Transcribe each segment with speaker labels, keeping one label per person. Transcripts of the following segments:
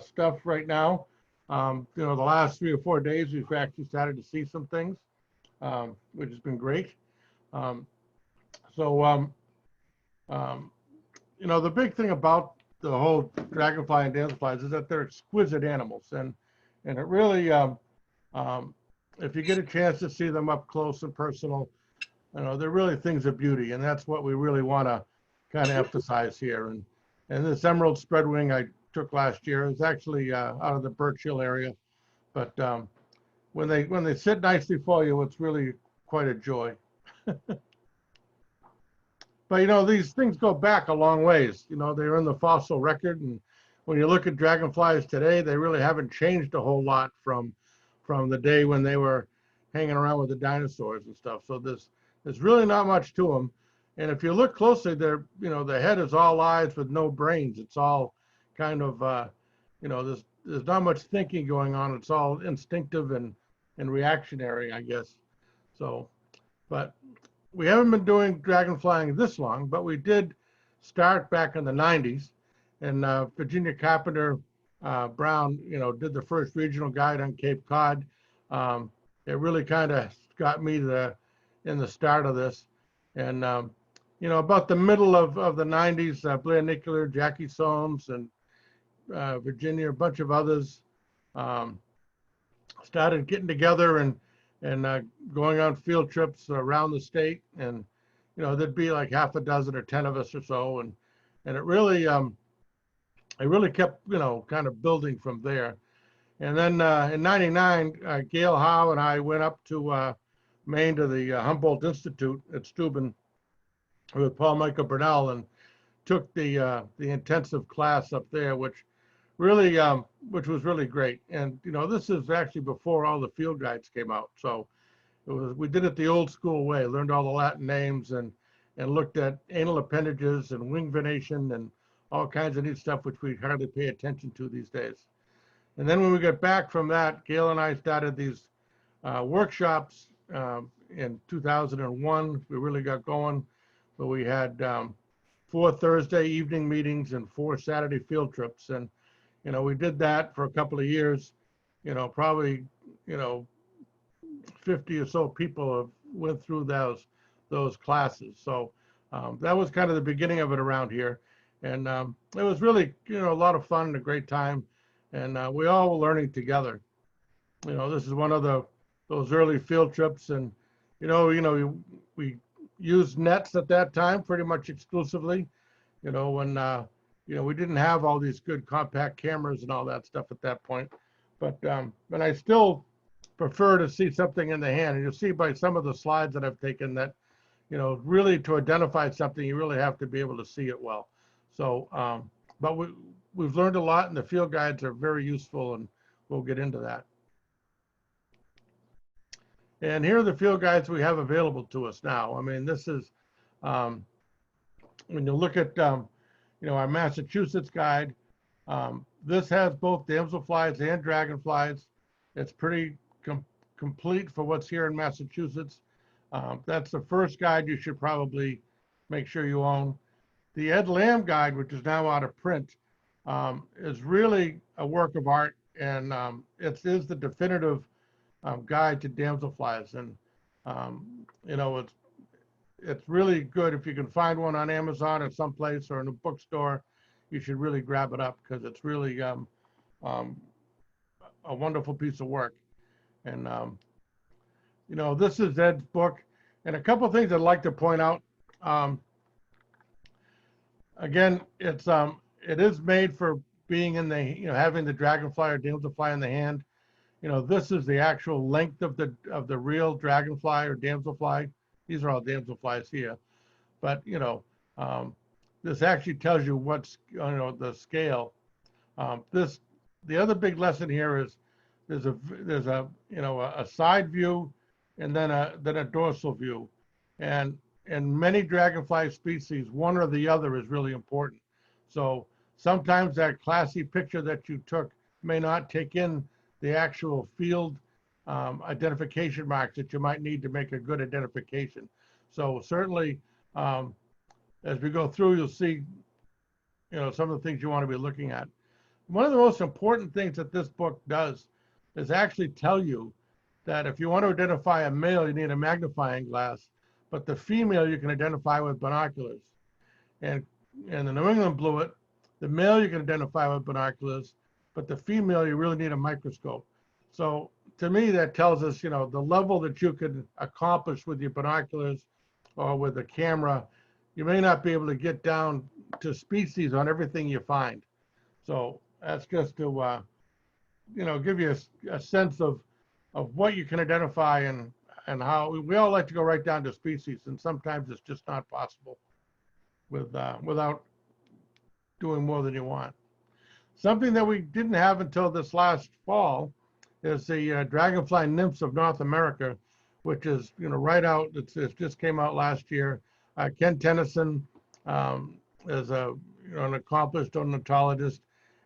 Speaker 1: stuff right now. The last 3 or 4 days, we've actually started to see some things, which has been great. Um, so, um, the big thing about the whole dragonfly and damselflies is that they're exquisite animals, and it really, um, if you get a chance to see them up close and personal, they're really things of beauty, and that's what we really want to kind of emphasize here. And this emerald spreadwing I took last year is actually out of the Birch Hill area, but when they sit nicely for you, it's really quite a joy. But these things go back a long ways. They're in the fossil record, and when you look at dragonflies today, they really haven't changed a whole lot from the day when they were hanging around with the dinosaurs and stuff. So there's really not much to them. And if you look closely, the head is all eyes with no brains. It's all kind of there's not much thinking going on. It's all instinctive and reactionary, I guess. So, but we haven't been doing dragon flying this long, but we did start back in the 90s. And Virginia Carpenter Brown, did the first regional guide on Cape Cod. It really kind of got me in the start of this. And, about the middle of the 90s, Blair Nickler, Jackie Soames, and Virginia, a bunch of others started getting together and going on field trips around the state. And, there'd be like half a dozen or 10 of us or so. And it really kept, kind of building from there. And then in 99, Gail Howe and I went up to Maine to the Humboldt Institute at Steuben with Paul Michael Burnell and took the intensive class up there, which was really great. And, this is actually before all the field guides came out. So we did it the old school way, learned all the Latin names and looked at anal appendages and wing venation and all kinds of neat stuff, which we hardly pay attention to these days. And then when we got back from that, Gail and I started these workshops in 2001. We really got going, but we had 4 Thursday evening meetings and 4 Saturday field trips. And, we did that for a couple of years. Probably, 50 or so people have went through those classes. So that was kind of the beginning of it around here. And it was really, a lot of fun and a great time. And we all were learning together. This is one of those early field trips. And, we used nets at that time pretty much exclusively, when, we didn't have all these good compact cameras and all that stuff at that point. But I still prefer to see something in the hand. And you'll see by some of the slides that I've taken that, really to identify something, you really have to be able to see it well. So, but we've learned a lot, and the field guides are very useful, and we'll get into that. And here are the field guides we have available to us now. I mean, this is, when you look at, our Massachusetts guide, this has both damselflies and dragonflies. It's pretty complete for what's here in Massachusetts. That's the first guide you should probably make sure you own. The Ed Lamb guide, which is now out of print, is really a work of art, and it is the definitive guide to damselflies. And it's really good. If you can find one on Amazon or someplace or in a bookstore, you should really grab it up, because it's really a wonderful piece of work. And this is Ed's book, and a couple of things I'd like to point out. Again, it is made for being in the, having the dragonfly or damselfly in the hand. This is the actual length of the real dragonfly or damselfly. These are all damselflies here, but this actually tells you what's, the scale. The other big lesson here is there's a side view and then a dorsal view, and in many dragonfly species, one or the other is really important. So sometimes that classy picture that you took may not take in the actual field identification marks that you might need to make a good identification. So certainly, as we go through, you'll see, some of the things you want to be looking at. One of the most important things that this book does is actually tell you that if you want to identify a male, you need a magnifying glass, but the female you can identify with binoculars. And the New England Bluet, the male you can identify with binoculars, but the female you really need a microscope. So to me, that tells us, the level that you could accomplish with your binoculars or with a camera. You may not be able to get down to species on everything you find. So that's just to, give you a sense of what you can identify and how we all like to go right down to species, and sometimes it's just not possible without doing more than you want. Something that we didn't have until this last fall is the dragonfly nymphs of North America, which is right out. It just came out last year. Ken Tennyson is an accomplished ornithologist,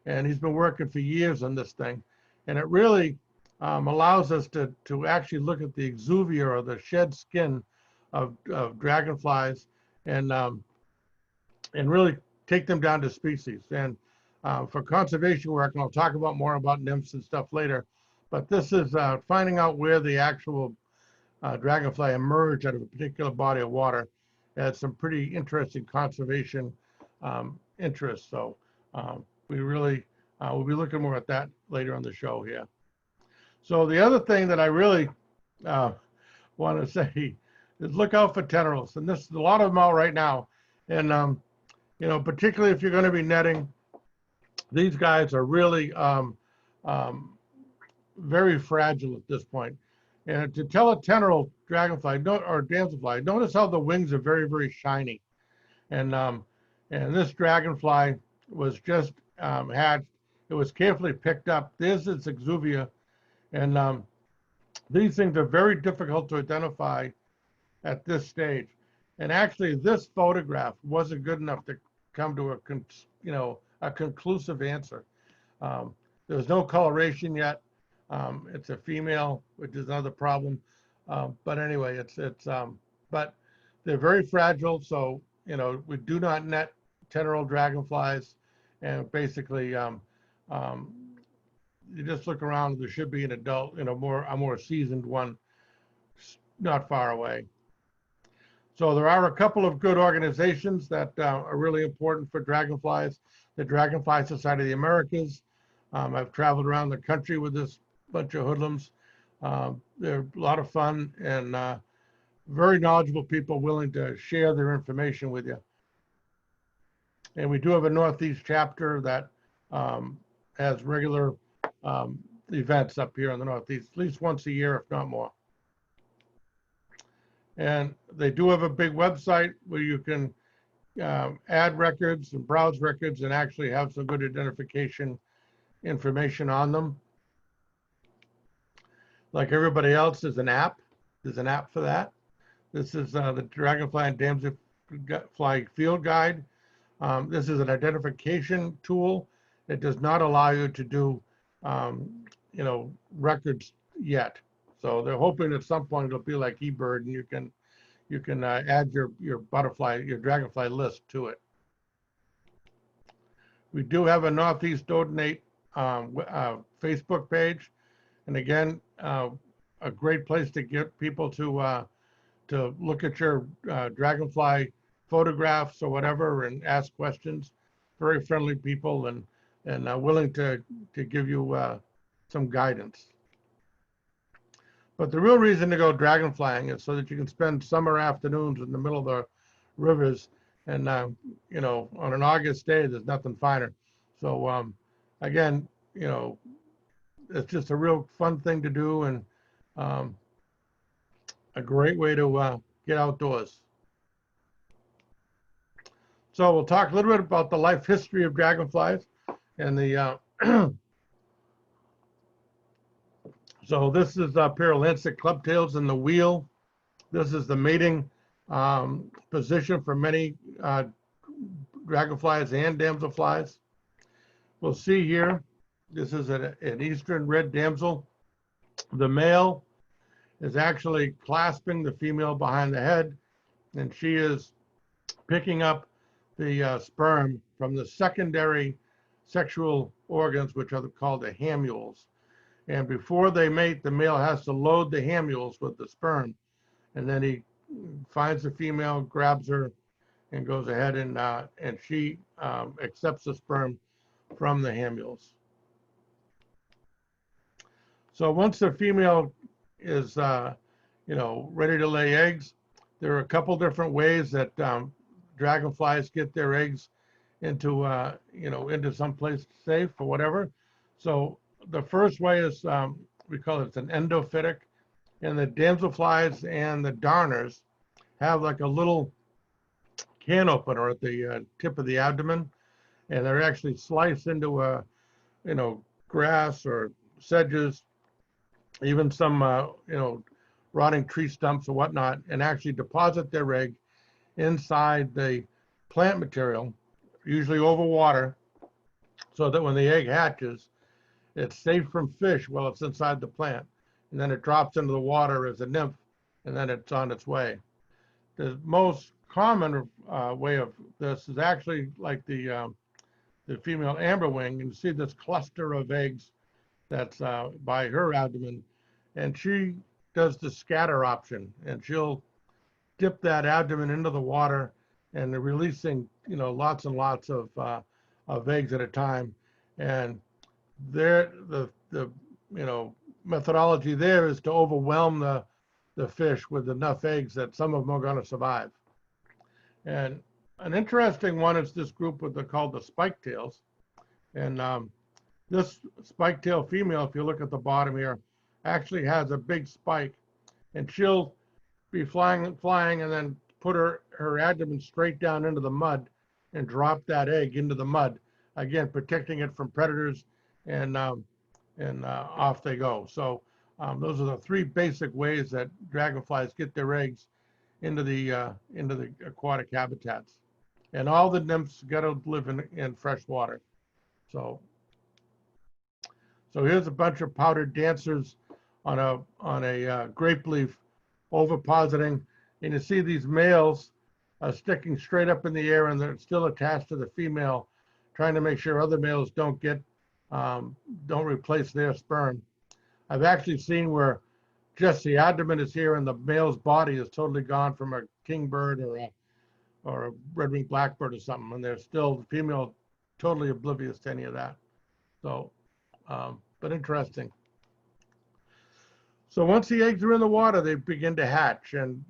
Speaker 1: and he's been working for years on this thing, and it really allows us to actually look at the exuvia or the shed skin of dragonflies and really take them down to species. And for conservation work, and I'll talk about more about nymphs and stuff later, but this is finding out where the actual dragonfly emerged out of a particular body of water. It has some pretty interesting conservation interests. So we really we'll be looking more at that later on the show here. So the other thing that I really want to say is look out for tendrils, and there's a lot of them out right now. And particularly if you're going to be netting, these guys are really very fragile at this point. And to tell a tendril dragonfly or damselfly, notice how the wings are very, very shiny. And this dragonfly was just hatched. It was carefully picked up. There's its exuvia. And these things are very difficult to identify at this stage. And actually, this photograph wasn't good enough to come to a conclusive answer. There's no coloration yet. It's a female, which is another problem. But anyway, but they're very fragile. So we do not net 10-year-old dragonflies, and basically you just look around. There should be an adult, a more seasoned one, not far away. So there are a couple of good organizations that are really important for dragonflies. The Dragonfly Society of the Americas. I've traveled around the country with this bunch of hoodlums. They're a lot of fun and very knowledgeable people willing to share their information with you. And we do have a Northeast chapter that has regular events up here in the Northeast, at least once a year, if not more. And they do have a big website where you can add records and browse records and actually have some good identification information on them. Like everybody else, there's an app. There's an app for that. This is the Dragonfly and Damselfly Field Guide. This is an identification tool. It does not allow you to do, records yet. So they're hoping at some point it'll be like eBird, and you can add your dragonfly list to it. We do have a Northeast Odinate Facebook page, and again, a great place to get people to look at your dragonfly photographs or whatever and ask questions. Very friendly people and willing to give you some guidance. But the real reason to go dragonflying is so that you can spend summer afternoons in the middle of the rivers, and on an August day, there's nothing finer. So again, it's just a real fun thing to do, and a great way to get outdoors. So we'll talk a little bit about the life history of dragonflies and the so this is Paralancic clubtails in the wheel. This is the mating position for many dragonflies and damselflies. We'll see here, this is an eastern red damsel. The male is actually clasping the female behind the head, and she is picking up the sperm from the secondary sexual organs, which are called the hamules. And before they mate, the male has to load the hamules with the sperm, and then he finds the female, grabs her, and goes ahead and she accepts the sperm from the hamules. So once the female is ready to lay eggs, there are a couple different ways that dragonflies get their eggs into into someplace safe or whatever. So the first way is we call it an endophytic, and the damselflies and the darners have like a little can opener at the tip of the abdomen, and they're actually sliced into grass or sedges, even some rotting tree stumps or whatnot, and actually deposit their egg inside the plant material, usually over water, so that when the egg hatches, it's safe from fish while it's inside the plant, and then it drops into the water as a nymph, and then it's on its way. The most common way of this is actually like the female amberwing. You see this cluster of eggs that's by her abdomen, and she does the scatter option, and she'll dip that abdomen into the water, and they're releasing lots and lots of eggs at a time. And there the methodology there is to overwhelm the fish with enough eggs that some of them are going to survive. And an interesting one is this group called the spike-tails. And this spike-tail female, if you look at the bottom here, actually has a big spike, and she'll be flying and then put her abdomen straight down into the mud and drop that egg into the mud, again protecting it from predators, and off they go. So those are the three basic ways that dragonflies get their eggs into the aquatic habitats, and all the nymphs got to live in fresh water. So here's a bunch of powdered dancers on a grape leaf ovipositing, and you see these males sticking straight up in the air, and they're still attached to the female, trying to make sure other males don't replace their sperm. I've actually seen where just the abdomen is here and the male's body is totally gone from a kingbird or a red-winged blackbird or something, and they're still the female totally oblivious to any of that. So, but interesting. So once the eggs are in the water, they begin to hatch, and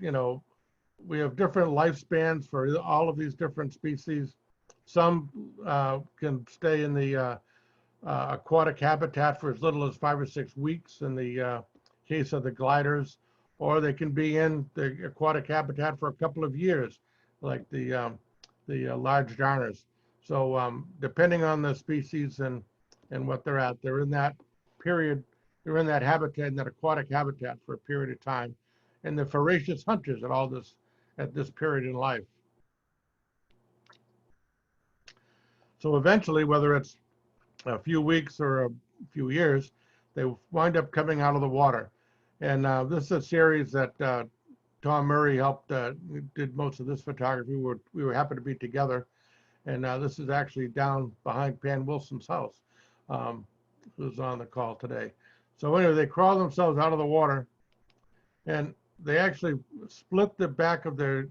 Speaker 1: we have different lifespans for all of these different species. Some can stay in the aquatic habitat for as little as 5 or 6 weeks in the case of the gliders, or they can be in the aquatic habitat for a couple of years, like the large darners. So depending on the species and what they're at, they're in that period, they're in that habitat, in that aquatic habitat for a period of time, and they're voracious hunters at this period in life. So eventually, whether it's a few weeks or a few years, they wind up coming out of the water. And this is a series that Tom Murray helped, did most of this photography. We were happy to be together. And this is actually down behind Pan Wilson's house, who's on the call today. So anyway, they crawl themselves out of the water, and they actually split the back of the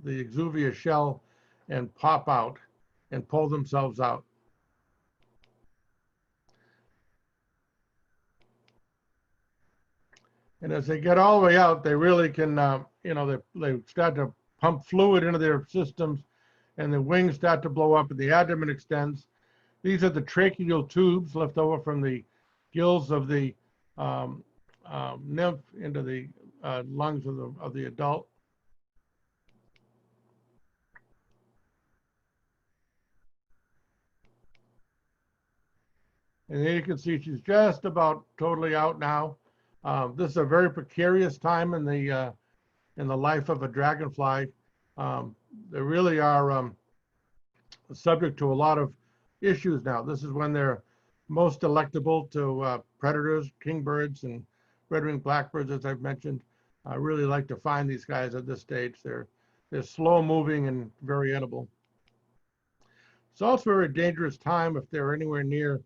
Speaker 1: exuvia shell and pop out and pull themselves out. And as they get all the way out, they really can, they start to pump fluid into their systems, and the wings start to blow up and the abdomen extends. These are the tracheal tubes left over from the gills of the nymph into the lungs of the adult. And then you can see she's just about totally out now. This is a very precarious time in the life of a dragonfly. They really are subject to a lot of issues now. This is when they're most delectable to predators, kingbirds, and red-winged blackbirds, as I've mentioned. I really like to find these guys at this stage. They're slow moving and very edible. It's also a very dangerous time if they're anywhere near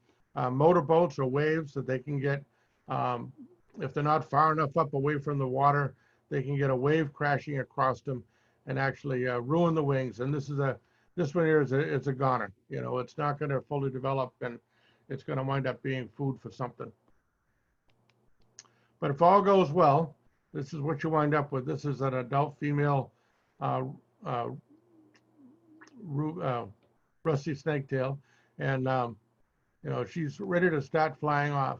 Speaker 1: motorboats or waves that they can get, if they're not far enough up away from the water, they can get a wave crashing across them and actually ruin the wings. And this one here is a goner. You know, it's not going to fully develop, and it's going to wind up being food for something. But if all goes well, this is what you wind up with. This is an adult female rusty snaketail, and you know, she's ready to start flying off.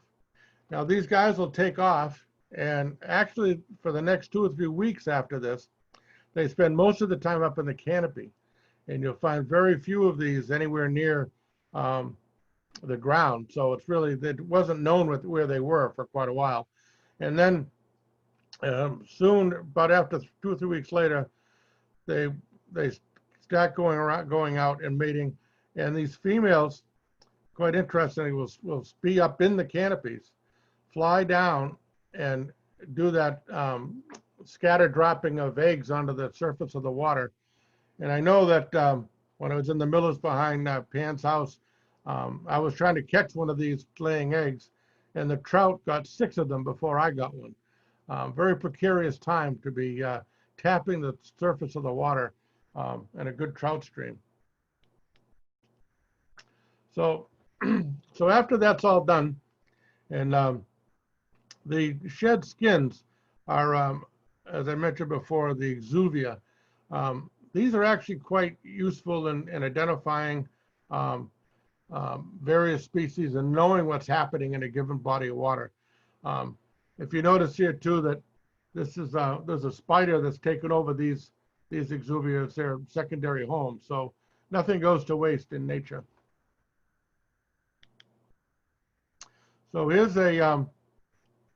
Speaker 1: Now these guys will take off, and actually for the next 2 or 3 weeks after this, they spend most of the time up in the canopy, and you'll find very few of these anywhere near the ground. So it's really, it wasn't known where they were for quite a while. And then soon, about after 2 or 3 weeks later, they start going out and mating. And these females, quite interestingly, will be up in the canopies, fly down, and do that scatter dropping of eggs onto the surface of the water. And I know that when I was in the Millers behind Pan's house, I was trying to catch one of these laying eggs, and the trout got 6 of them before I got one. Very precarious time to be tapping the surface of the water in a good trout stream. So, so after that's all done, and the shed skins are, as I mentioned before, the exuvia. These are actually quite useful in identifying various species and knowing what's happening in a given body of water. If you notice here too that this is there's a spider that's taken over these exuvia as their secondary home. So nothing goes to waste in nature. So here's a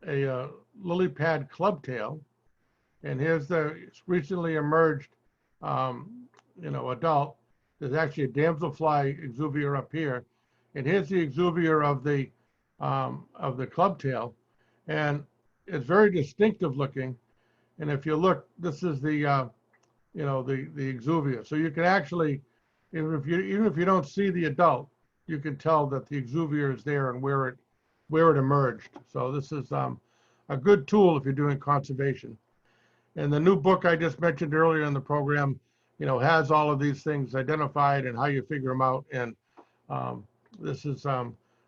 Speaker 1: lily pad clubtail, and here's the recently emerged, you know, adult. There's actually a damselfly exuvia up here, and here's the exuvia of the clubtail, and it's very distinctive looking. And if you look, this is the you know, the exuvia. So you can actually, even if you don't see the adult, you can tell that the exuvia is there and where it emerged. So this is a good tool if you're doing conservation. And the new book I just mentioned earlier in the program, you know, has all of these things identified and how you figure them out. And this is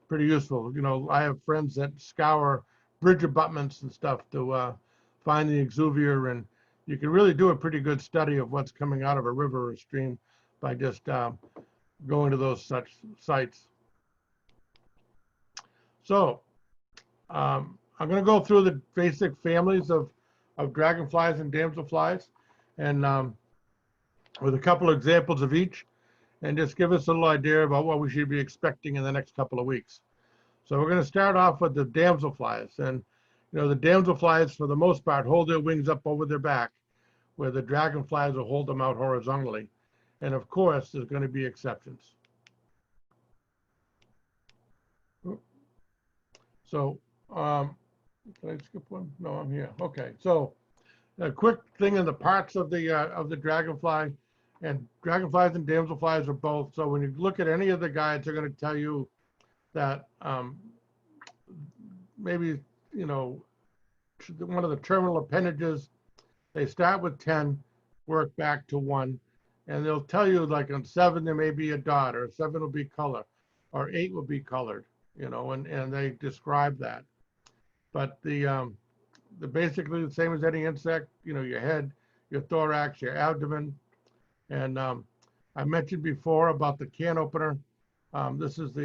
Speaker 1: pretty useful. You know, I have friends that scour bridge abutments and stuff to find the exuvia, and you can really do a pretty good study of what's coming out of a river or stream by just going to those such sites. So I'm going to go through the basic families of dragonflies and damselflies, and with a couple of examples of each, and just give us a little idea about what we should be expecting in the next couple of weeks. So we're going to start off with the damselflies. And you know, the damselflies, for the most part, hold their wings up over their back, where the dragonflies will hold them out horizontally. And of course, there's going to be exceptions. So, can I skip one? No, I'm here. Okay. So, a quick thing in the parts of the dragonfly, and dragonflies and damselflies are both. So when you look at any of the guides, they're going to tell you that maybe, you know, one of the terminal appendages, they start with 10, work back to 1, and they'll tell you like on 7 there may be a dot, or 7 will be color, or 8 will be colored, you know, and they describe that. But the basically the same as any insect, you know, your head, your thorax, your abdomen. And I mentioned before about the can opener. This is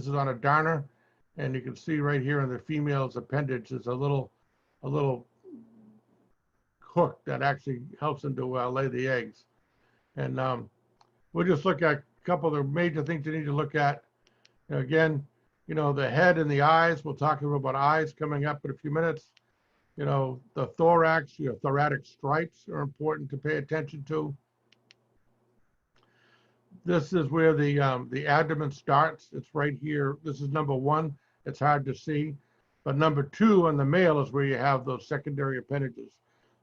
Speaker 1: on a darner, and you can see right here in the female's appendage is a little hook that actually helps them to lay the eggs. And we'll just look at a couple of the major things you need to look at. You know, again, you know, the head and the eyes. We'll talk about eyes coming up in a few minutes. You know, the thorax, your thoracic stripes are important to pay attention to. This is where the abdomen starts. It's right here. This is number 1. It's hard to see. But number 2 on the male is where you have those secondary appendages.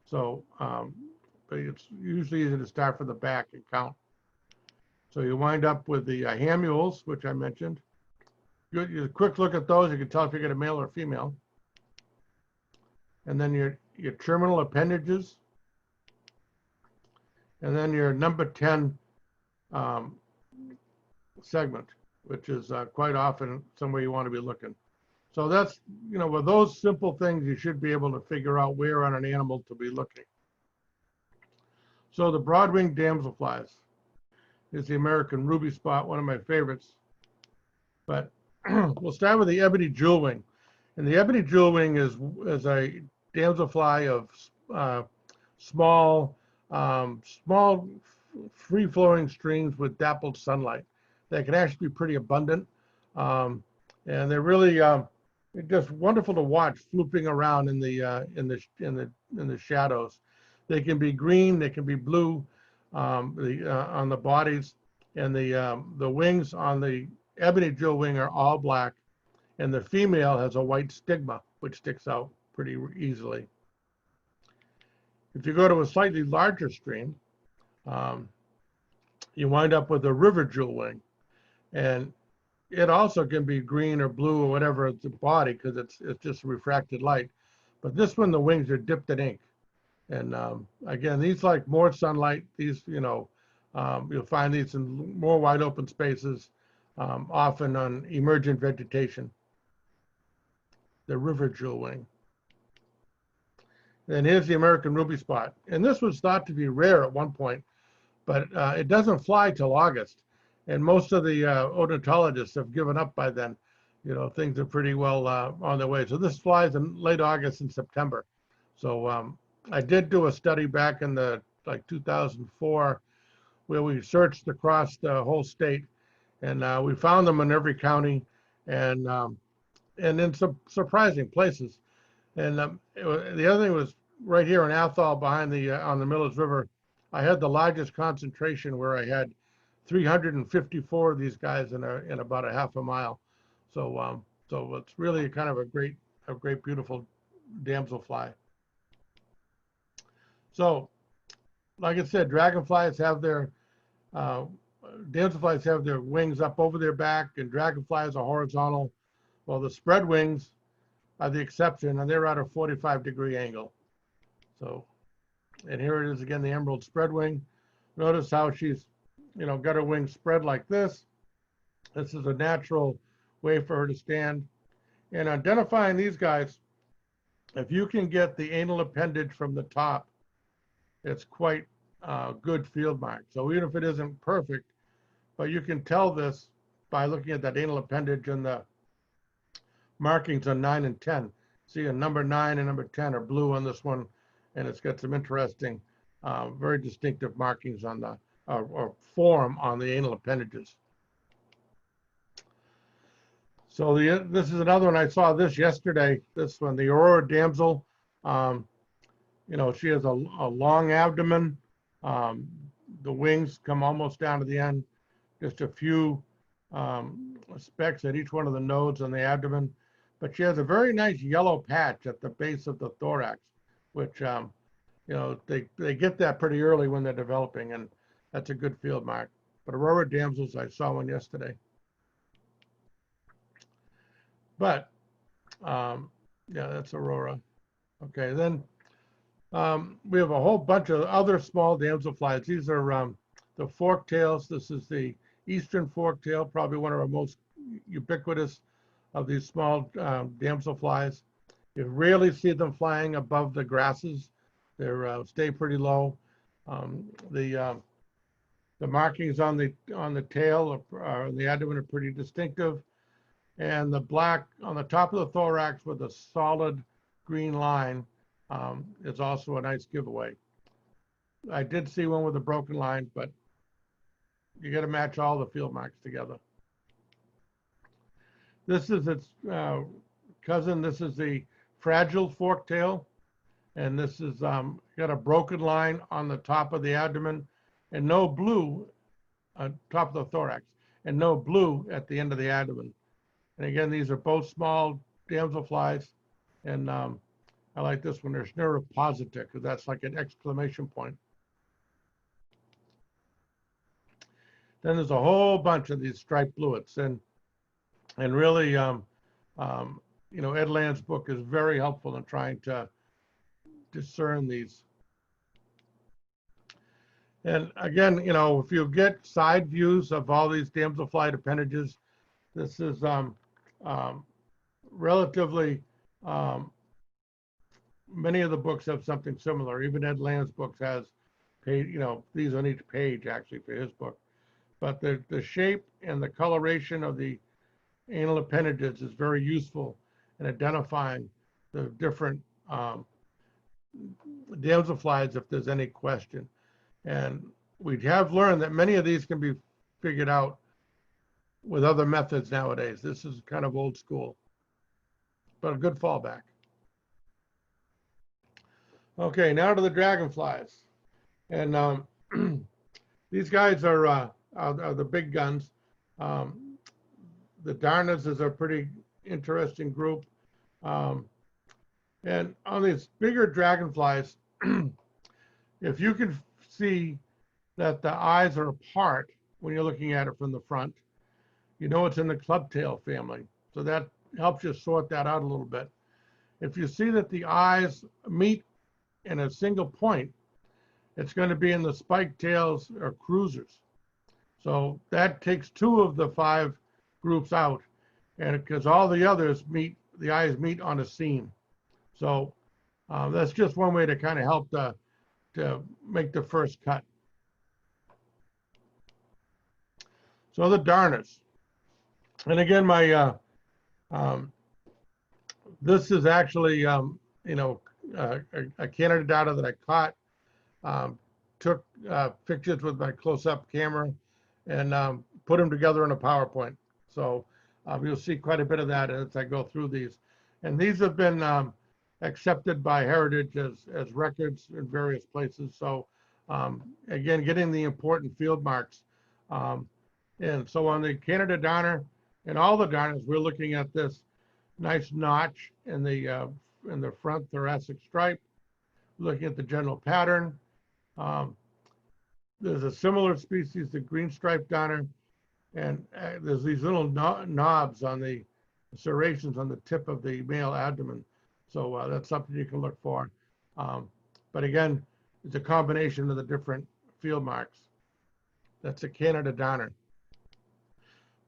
Speaker 1: So but it's usually easy to start from the back and count. So you wind up with the hamules, which I mentioned. You quick look at those, you can tell if you get a male or female. And then your terminal appendages. And then your number 10 segment, which is quite often somewhere you want to be looking. So that's, with those simple things, you should be able to figure out where on an animal to be looking. So the broad-winged damselflies is the American ruby spot, one of my favorites. But we'll start with the ebony jewelwing. And the ebony jewelwing is a damselfly of small free-flowing streams with dappled sunlight. They can actually be pretty abundant, and they're really just wonderful to watch flooping around in the shadows. They can be green, they can be blue on the bodies, and the wings on the ebony jewelwing are all black, and the female has a white stigma, which sticks out pretty easily. If you go to a slightly larger stream, you wind up with a river jewelwing, and it also can be green or blue or whatever it's the body, because it's just refracted light. But this one, the wings are dipped in ink, and again, these like more sunlight. These, you'll find these in more wide open spaces, often on emergent vegetation. The river jewelwing. And here's the American ruby spot. And this was thought to be rare at one point, but it doesn't fly till August. And most of the ornithologists have given up by then. Things are pretty well on their way. So this flies in late August and September. So I did do a study back in 2004 where we searched across the whole state, and we found them in every county and in some surprising places. And the other thing was right here in Athol, behind on the Millis River, I had the largest concentration where I had 354 of these guys in about a half a mile. So so it's really kind of a great beautiful damselfly. So, like I said, dragonflies have their damselflies have their wings up over their back, and dragonflies are horizontal. Well, the spread wings are the exception, and they're at a 45-degree angle. So, and here it is again, the emerald spread wing. Notice how she's, got her wings spread like this. This is a natural way for her to stand. And identifying these guys, if you can get the anal appendage from the top, it's quite a good field mark. So even if it isn't perfect, but you can tell this by looking at that anal appendage and the markings on 9 and 10. See, a number 9 and number 10 are blue on this one, and it's got some interesting, very distinctive markings on the or form on the anal appendages. So this is another one. I saw this yesterday. This one, the Aurora damsel. She has a long abdomen. The wings come almost down to the end. Just a few specks at each one of the nodes on the abdomen. But she has a very nice yellow patch at the base of the thorax, which, they get that pretty early when they're developing, and that's a good field mark. But Aurora damsels, I saw one yesterday. But, yeah, that's Aurora. Okay, then we have a whole bunch of other small damselflies. These are the forktails. This is the eastern forktail, probably one of our most ubiquitous of these small damselflies. You rarely see them flying above the grasses. They stay pretty low. The markings on the tail or the abdomen are pretty distinctive, and the black on the top of the thorax with a solid green line is also a nice giveaway. I did see one with a broken line, but you got to match all the field marks together. This is its cousin. This is the fragile forktail, and this is got a broken line on the top of the abdomen and no blue on top of the thorax and no blue at the end of the abdomen. And again, these are both small damselflies, and I like this one. There's neuropositor, because that's like an exclamation point. Then there's a whole bunch of these striped bluets, and really, Ed Land's book is very helpful in trying to discern these. And again, if you get side views of all these damselfly appendages, this is relatively, many of the books have something similar. Even Ed Land's books has page, these on each page actually for his book. But the shape and the coloration of the anal appendages is very useful in identifying the different damselflies if there's any question. And we have learned that many of these can be figured out with other methods nowadays. This is kind of old school, but a good fallback. Okay, now to the dragonflies. And these guys are the big guns. The Darnas is a pretty interesting group. And on these bigger dragonflies, if you can see that the eyes are apart when you're looking at it from the front, it's in the clubtail family. So that helps you sort that out a little bit. If you see that the eyes meet in a single point, it's going to be in the spike tails or cruisers. So that takes 2 of the 5 groups out, and because all the others the eyes meet on a seam. So that's just one way to kind of help to make the first cut. So the Darners, and again, my this is actually a Canada data that I caught. Took pictures with my close-up camera and put them together in a PowerPoint. So you'll see quite a bit of that as I go through these. And these have been accepted by Heritage as records in various places. So again, getting the important field marks. And so on the Canada Darner and all the Darners, we're looking at this nice notch in the front thoracic stripe, looking at the general pattern. There's a similar species, the green striped Darner, and there's these little knobs on the serrations on the tip of the male abdomen. So that's something you can look for. But again, it's a combination of the different field marks. That's a Canada Darner.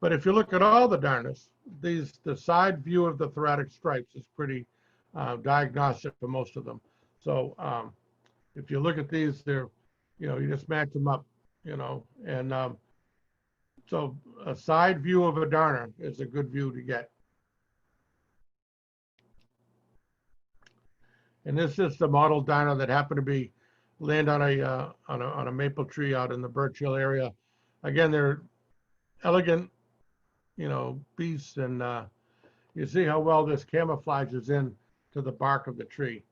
Speaker 1: But if you look at all the Darners, the side view of the thoracic stripes is pretty diagnostic for most of them. So if you look at these, they're, you just match them up, and so a side view of a Darner is a good view to get. And this is the model Darner that happened to land on a maple tree out in the Birch Hill area. Again, they're elegant, beasts, and you see how well this camouflages in to the bark of the tree.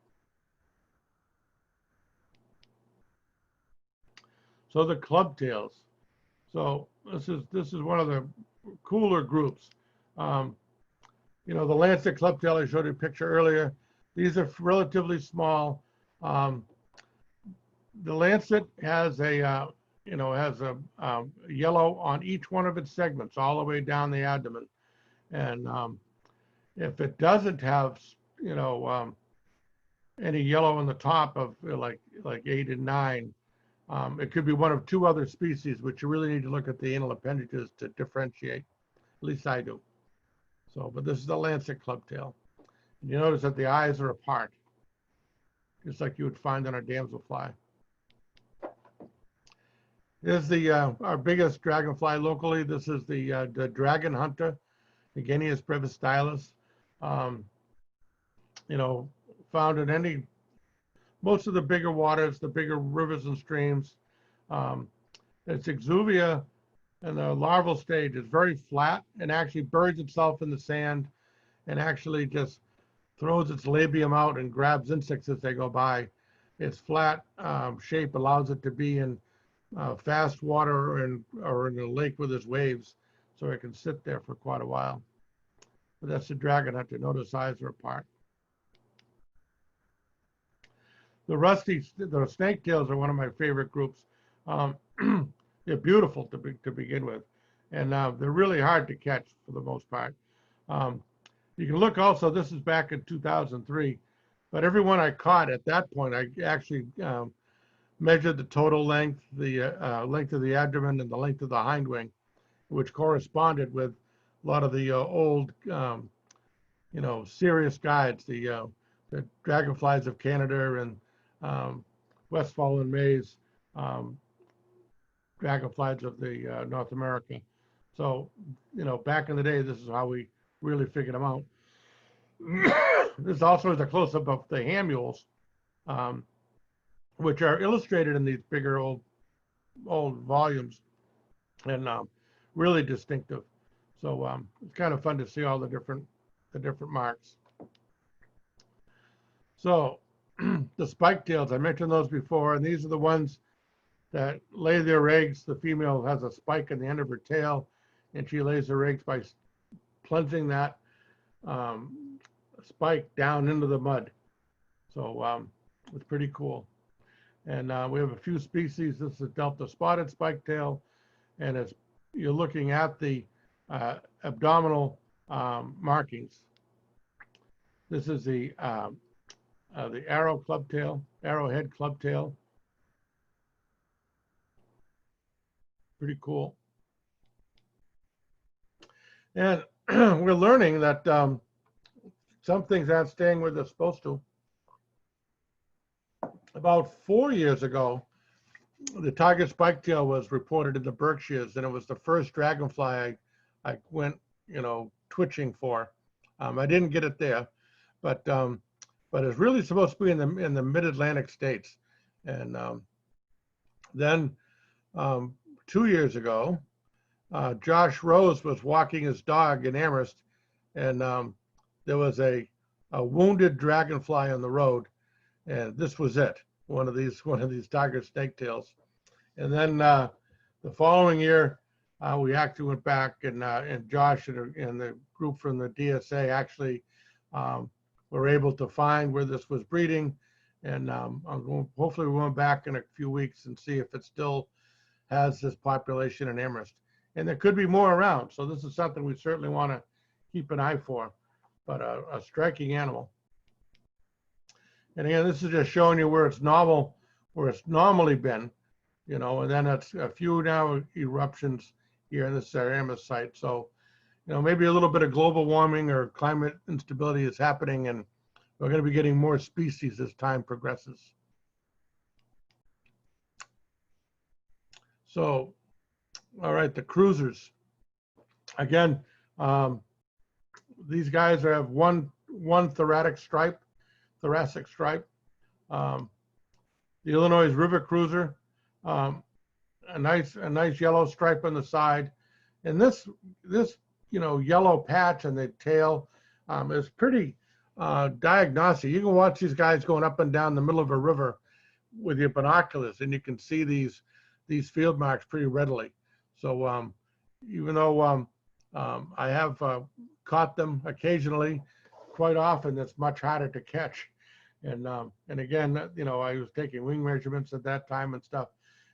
Speaker 1: So the clubtails. So this is one of the cooler groups. The Lancet clubtail I showed you a picture earlier. These are relatively small. The Lancet has a yellow on each one of its segments, all the way down the abdomen. And if it doesn't have, any yellow on the top of like 8 and 9, it could be one of 2 other species, which you really need to look at the anal appendages to differentiate. At least I do. So, but this is the Lancet clubtail. And you notice that the eyes are apart, just like you would find on a damselfly. Here's our biggest dragonfly locally. This is the dragon hunter, Hygenius brevistylis. Found in most of the bigger waters, the bigger rivers and streams. Its exuvia in the larval stage is very flat and actually buries itself in the sand and actually just throws its labium out and grabs insects as they go by. Its flat shape allows it to be in fast water or in a lake with its waves, so it can sit there for quite a while. But that's the dragon hunter. Notice eyes are apart. The snake tails are one of my favorite groups. They're beautiful to begin with, and they're really hard to catch for the most part. Um, you can look also. This is back in 2003, but every one I caught at that point, I actually measured the total length, the length of the abdomen, and the length of the hind wing, which corresponded with a lot of the old, serious guides, the Dragonflies of Canada and Westfall and Mays um, Dragonflies of the North America. So, back in the day, this is how we really figured them out. This also is a close-up of the hand mules, um, which are illustrated in these bigger old volumes and really distinctive. So it's kind of fun to see all the different marks. So the spike tails, I mentioned those before, and these are the ones that lay their eggs. The female has a spike in the end of her tail, and she lays her eggs by plunging that spike down into the mud. So it's pretty cool. And we have a few species. This is Delta spotted spiketail, and you're looking at the abdominal markings. This is the arrowhead clubtail. Pretty cool. And we're learning that some things aren't staying where they're supposed to. About 4 years ago, the tiger spiketail was reported in the Berkshires, and it was the first dragonfly I went, twitching for. I didn't get it there, but it's really supposed to be in the mid-Atlantic states. And then 2 years ago, Josh Rose was walking his dog in Amherst, and there was a wounded dragonfly on the road, and this was it. One of these tiger snaketails. And then the following year, we actually went back, and Josh and the group from the DSA actually were able to find where this was breeding. And hopefully we went back in a few weeks and see if it still has this population in Amherst. And there could be more around. So this is something we certainly want to keep an eye for, but a striking animal. And again, this is just showing you where it's normally been, and then it's a few now eruptions here in this Amherst site. So, maybe a little bit of global warming or climate instability is happening, and we're going to be getting more species as time progresses. So, all right, the cruisers. Again, these guys have one thoracic stripe. The Illinois River Cruiser, a nice yellow stripe on the side, and this yellow patch on the tail is pretty diagnostic. You can watch these guys going up and down the middle of a river with your binoculars, and you can see these field marks pretty readily. So even though I have caught them occasionally, quite often it's much harder to catch. And again, I was taking wing measurements at that time and stuff.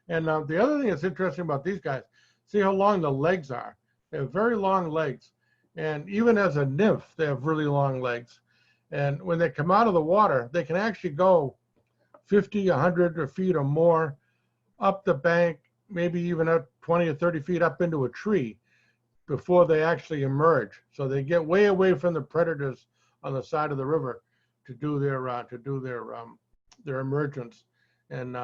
Speaker 1: And the other thing that's interesting about these guys, see how long the legs are. They have very long legs. And even as a nymph, they have really long legs. And when they come out of the water, they can actually go 50, 100 feet or more up the bank, maybe even up 20 or 30 feet up into a tree before they actually emerge. So they get way away from the predators on the side of the river to do their emergence, and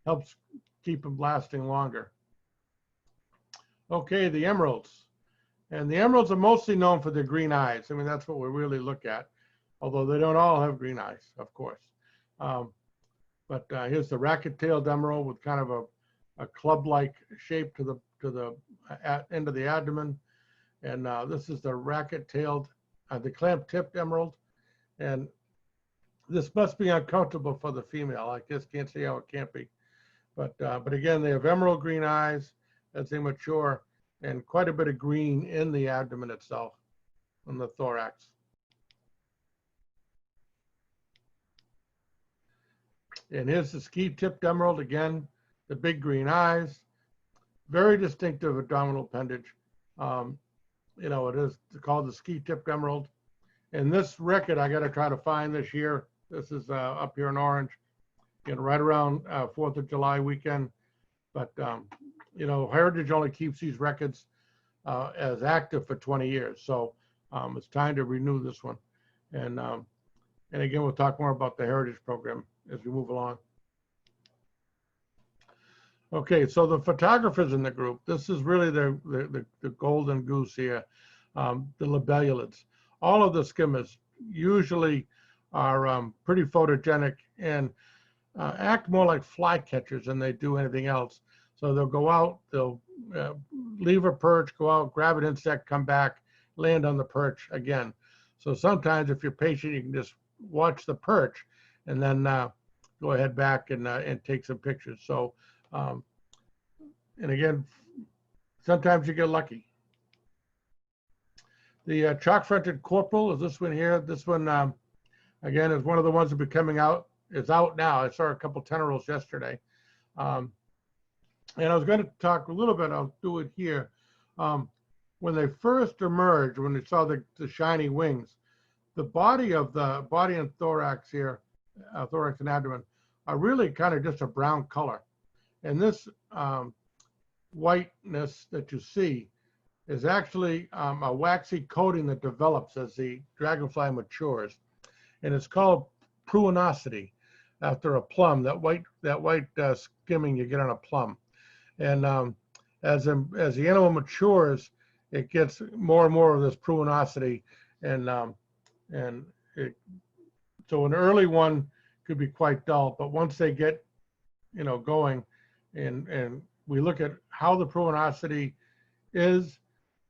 Speaker 1: helps keep them lasting longer. Okay, the emeralds. And the emeralds are mostly known for their green eyes. I mean, that's what we really look at, although they don't all have green eyes, of course. But here's the racket-tailed emerald with kind of a club-like shape to the end of the abdomen. And this is the racket-tailed, the clamp-tipped emerald. And this must be uncomfortable for the female. I just can't see how it can't be. But again, they have emerald green eyes as they mature, and quite a bit of green in the abdomen itself, in the thorax. And here's the ski-tipped emerald again, the big green eyes. very distinctive abdominal appendage. You know, it is called the ski-tipped emerald. And this record I got to try to find this year. This is up here in Orange, you know, right around 4th of July weekend. But, you know, Heritage only keeps these records as active for 20 years. So it's time to renew this one. And again, we'll talk more about the Heritage program as we move along. Okay, so the photographers in the group, this is really the golden goose here, the libellulids. All of the skimmers usually are pretty photogenic and act more like flycatchers than they do anything else. So they'll go out, they'll leave a perch, go out, grab an insect, come back, land on the perch again. So sometimes if you're patient, you can just watch the perch and then go ahead back and take some pictures. So, and again, sometimes you get lucky. The chalk-fronted corporal is this one here. This one, again, is one of the ones that will be coming out. It's out now. I saw a couple tenorals yesterday. And I was going to talk a little bit, I'll do it here. When they first emerged, when they saw the shiny wings, the body and thorax here, thorax and abdomen, are really kind of just a brown color. And this whiteness that you see is actually a waxy coating that develops as the dragonfly matures. And it's called pruinosity, after a plum, that white skimming you get on a plum. And as the animal matures, it gets more and more of this pruinosity, so an early one could be quite dull, but once they get, you know, going, and we look at how the pruinosity is,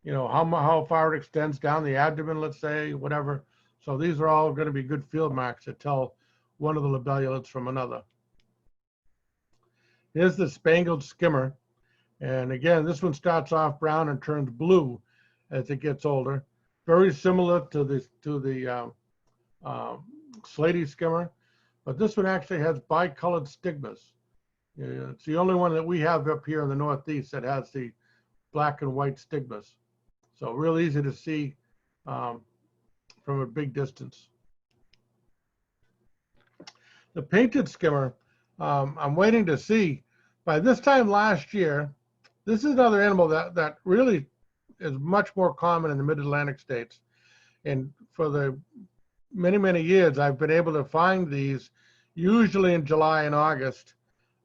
Speaker 1: you know, how far it extends down the abdomen, let's say, whatever. So these are all going to be good field marks to tell one of the libellulids from another. Here's the spangled skimmer. And again, this one starts off brown and turns blue as it gets older. Very similar to the slaty skimmer, but this one actually has bicolored stigmas. It's the only one that we have up here in the Northeast that has the black and white stigmas. So real easy to see from a big distance. The painted skimmer, I'm waiting to see. By this time last year, this is another animal that really is much more common in the mid-Atlantic states. And for the many, many years, I've been able to find these usually in July and August,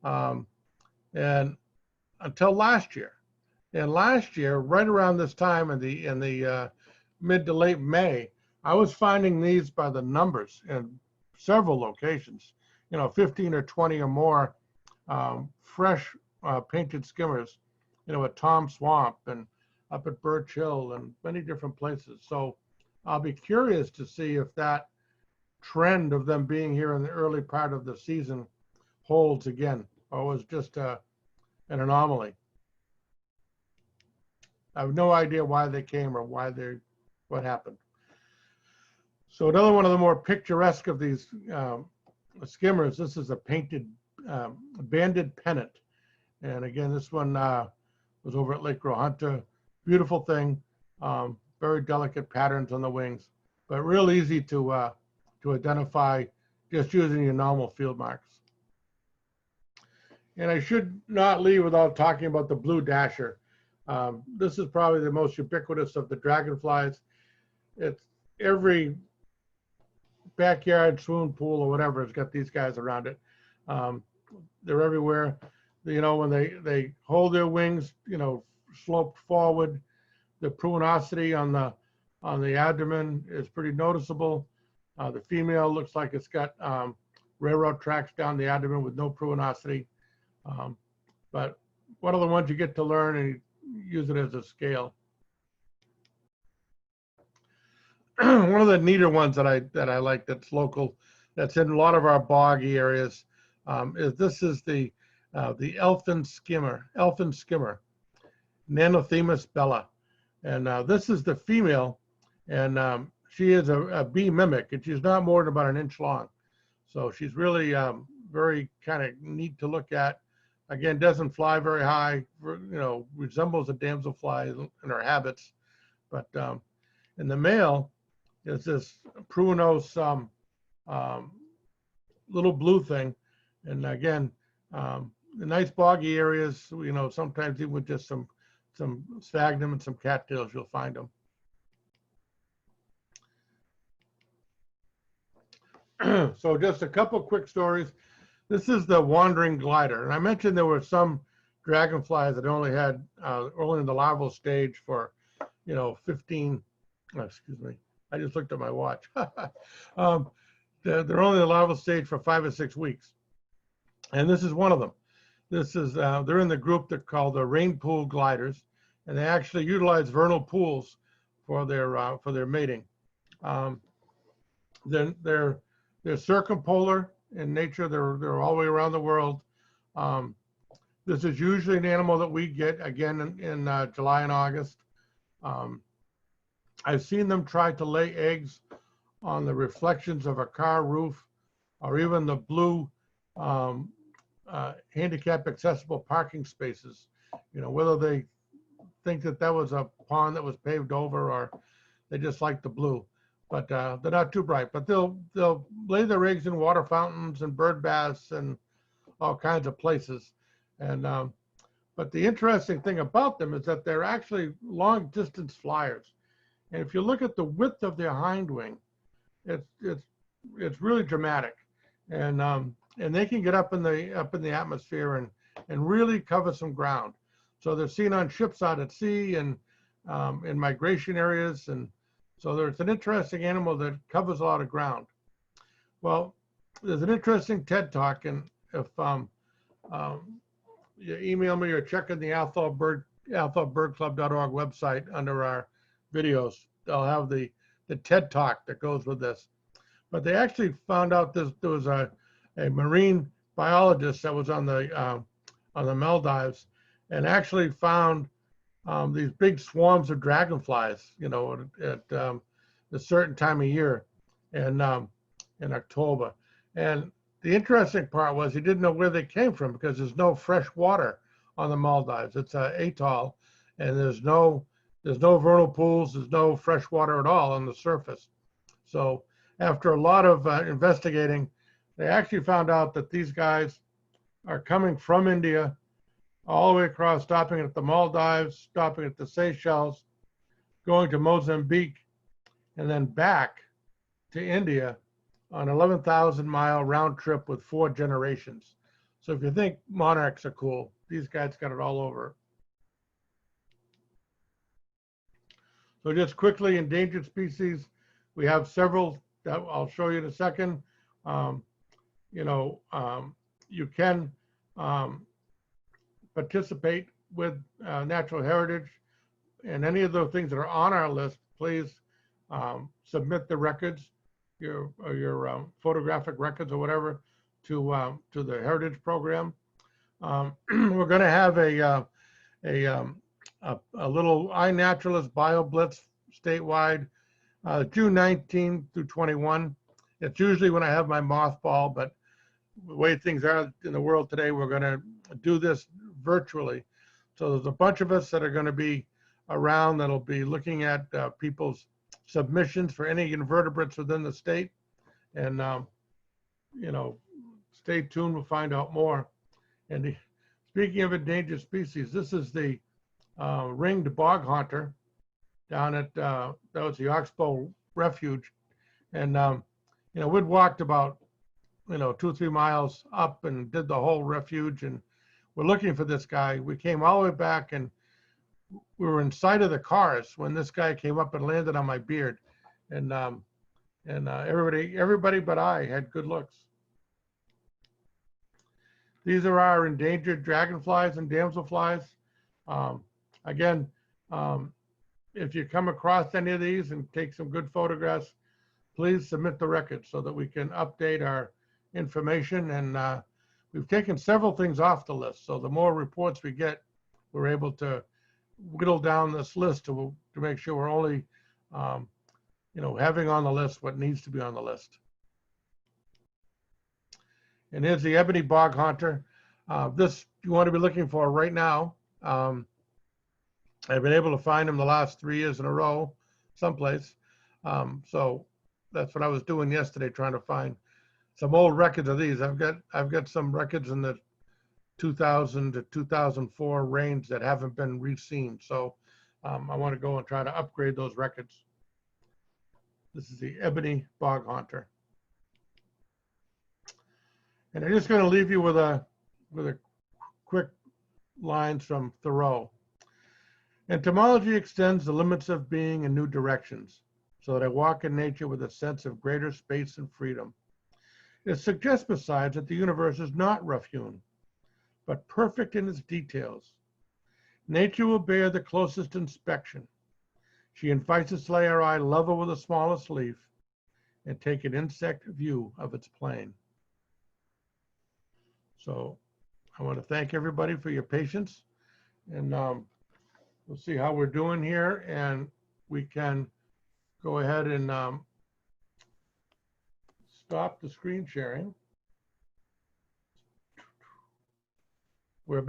Speaker 1: and until last year. And last year, right around this time in the mid to late May, I was finding these by the numbers in several locations, you know, 15 or 20 or more fresh painted skimmers, you know, at Tom Swamp and up at Birch Hill and many different places. So I'll be curious to see if that trend of them being here in the early part of the season holds again, or was just an anomaly. I have no idea why they came or what happened. So another one of the more picturesque of these skimmers, this is a painted banded pennant. And again, this one was over at Lake Rohunta. Beautiful thing, very delicate patterns on the wings, but real easy to identify just using your normal field marks. And I should not leave without talking about the blue dasher. This is probably the most ubiquitous of the dragonflies. It's every backyard swimming pool or whatever has got these guys around it. They're everywhere. You know, when they hold their wings, you know, sloped forward, the pruinosity on the abdomen is pretty noticeable. The female looks like it's got railroad tracks down the abdomen with no pruinosity. But one of the ones you get to learn and use it as a scale. One of the neater ones that I like that's local, that's in a lot of our boggy areas, is the elfin skimmer, Nanothemis bella. And this is the female, and she is a bee mimic, and she's not more than about an inch long. So she's really very kind of neat to look at, Again, doesn't fly very high, resembles a damselfly in her habits. But in the male is this pruinose little blue thing. And again, the nice boggy areas, sometimes even with just some sphagnum and some cattails, you'll find them. So just a couple quick stories. This is the wandering glider. And I mentioned there were some dragonflies that only had, only in the larval stage for, 15, excuse me, I just looked at my watch. They're only in the larval stage for 5 or 6 weeks. And this is one of them. This is, they're in the group that's called the rain pool gliders, and they actually utilize vernal pools for their mating. Then they're circumpolar in nature. They're all the way around the world. This is usually an animal that we get again in July and August. I've seen them try to lay eggs on the reflections of a car roof, or even the blue handicap accessible parking spaces. Whether they think that was a pond that was paved over, or they just like the blue. But they're not too bright. But they'll lay their eggs in water fountains and bird baths and all kinds of places. And but the interesting thing about them is that they're actually long distance flyers. And if you look at the width of their hind wing, it's really dramatic. And they can get up in the atmosphere and really cover some ground. So they're seen on ships out at sea and in migration areas. And so there's an interesting animal that covers a lot of ground. Well, there's an interesting TED Talk, and if you email me or check in the alphabirdclub.org website under our videos, they'll have the TED Talk that goes with this. But they actually found out there was a marine biologist that was on the Maldives, and actually found these big swarms of dragonflies, at a certain time of year, and in October. And the interesting part was he didn't know where they came from, because there's no fresh water on the Maldives. It's an atoll, and there's no vernal pools, there's no fresh water at all on the surface. So after a lot of investigating, they actually found out that these guys are coming from India all the way across, stopping at the Maldives, stopping at the Seychelles, going to Mozambique, and then back to India on an 11,000-mile round trip with 4 generations. So if you think monarchs are cool, these guys got it all over. So just quickly, endangered species, we have several that I'll show you in a second. You can participate with natural heritage, and any of the things that are on our list, please submit the records, your photographic records or whatever, to the heritage program. We're going to have a little iNaturalist Bio Blitz statewide, June 19 through 21. It's usually when I have my mothball, but the way things are in the world today, we're going to do this virtually. So there's a bunch of us that are going to be around that'll be looking at people's submissions for any invertebrates within the state. And, stay tuned, we'll find out more. And speaking of endangered species, this is the ringed bog haunter down at, that was the Oxbow Refuge. And, we'd walked about, 2 or 3 miles up and did the whole refuge, and we're looking for this guy. We came all the way back, and we were in sight of the cars when this guy came up and landed on my beard. And everybody but I had good looks. These are our endangered dragonflies and damselflies. Again, if you come across any of these and take some good photographs, please submit the record so that we can update our information. And we've taken several things off the list. So the more reports we get, we're able to whittle down this list to make sure we're only, having on the list what needs to be on the list. And here's the ebony bog haunter. This you want to be looking for right now. I've been able to find them the last 3 years in a row, someplace. So that's what I was doing yesterday, trying to find some old records of these. I've got some records in the 2000 to 2004 range that haven't been re-seen. So I want to go and try to upgrade those records. This is the ebony bog haunter. And I'm just going to leave you with a quick lines from Thoreau. Entomology extends the limits of being in new directions, so that I walk in nature with a sense of greater space and freedom. It suggests, besides, that the universe is not rough-hewn, but perfect in its details. Nature will bear the closest inspection. She invites us to lay our eye level with the smallest leaf and take an insect view of its plane. So I want to thank everybody for your patience, and we'll see how we're doing here, and we can go ahead and stop the screen sharing. We're back.